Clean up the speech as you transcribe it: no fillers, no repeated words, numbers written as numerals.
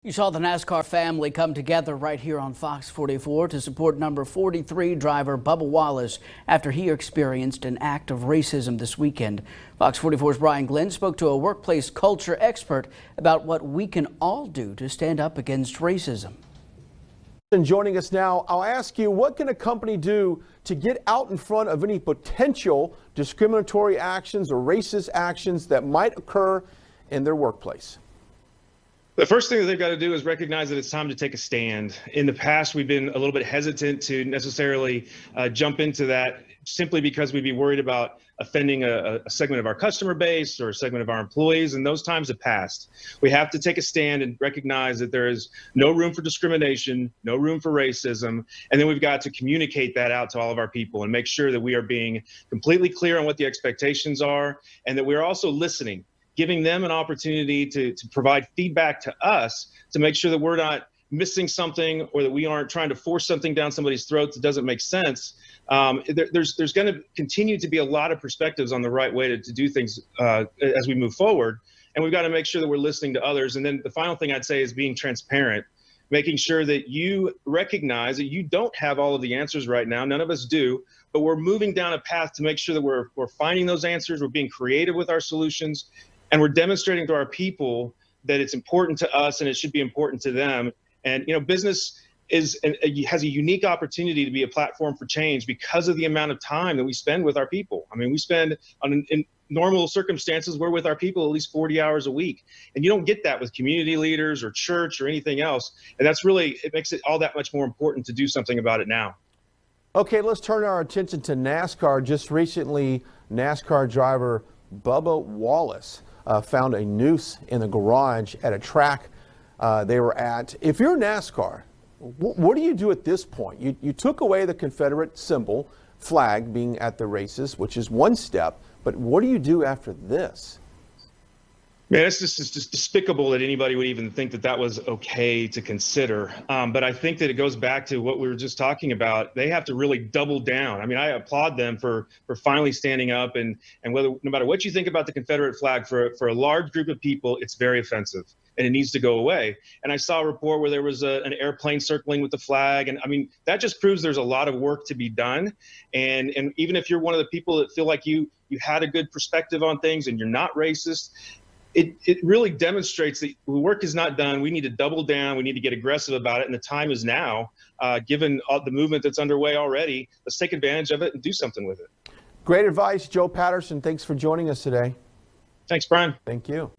You saw the NASCAR family come together right here on Fox 44 to support number 43 driver Bubba Wallace after he experienced an act of racism this weekend. Fox 44's Brian Glenn spoke to a workplace culture expert about what we can all do to stand up against racism. And joining us now, I'll ask you, what can a company do to get out in front of any potential discriminatory actions or racist actions that might occur in their workplace? The first thing that they've got to do is recognize that it's time to take a stand. In the past, we've been a little bit hesitant to necessarily jump into that simply because we'd be worried about offending a segment of our customer base or a segment of our employees, and those times have passed. We have to take a stand and recognize that there is no room for discrimination, no room for racism, and then we've got to communicate that out to all of our people and make sure that we are being completely clear on what the expectations are and that we're also listening, giving them an opportunity to provide feedback to us to make sure that we're not missing something or that we aren't trying to force something down somebody's throat that doesn't make sense. There's going to continue to be a lot of perspectives on the right way to do things as we move forward. And we've got to make sure that we're listening to others. And then the final thing I'd say is being transparent, making sure that you recognize that you don't have all of the answers right now. None of us do, but we're moving down a path to make sure that we're finding those answers. We're being creative with our solutions. And we're demonstrating to our people that it's important to us and it should be important to them. And, you know, business has a unique opportunity to be a platform for change because of the amount of time that we spend with our people. I mean, we spend in normal circumstances, we're with our people at least 40 hours a week. And you don't get that with community leaders or church or anything else. And that's really, it makes it all that much more important to do something about it now. Okay, let's turn our attention to NASCAR. Just recently, NASCAR driver Bubba Wallace found a noose in the garage at a track they were at. If you're NASCAR, what do you do at this point? You took away the Confederate symbol, flag being at the races, which is one step, but what do you do after this? Man, it's just despicable that anybody would even think that that was okay to consider. But I think that it goes back to what we were just talking about. They have to really double down. I mean, I applaud them for finally standing up and whether, no matter what you think about the Confederate flag, for a large group of people, it's very offensive and it needs to go away. And I saw a report where there was an airplane circling with the flag. And I mean, that just proves there's a lot of work to be done. And even if you're one of the people that feel like you had a good perspective on things and you're not racist, it really demonstrates that the work is not done. We need to double down. We need to get aggressive about it. And the time is now, given the movement that's underway already. Let's take advantage of it and do something with it. Great advice, Joe Patterson. Thanks for joining us today. Thanks, Brian. Thank you.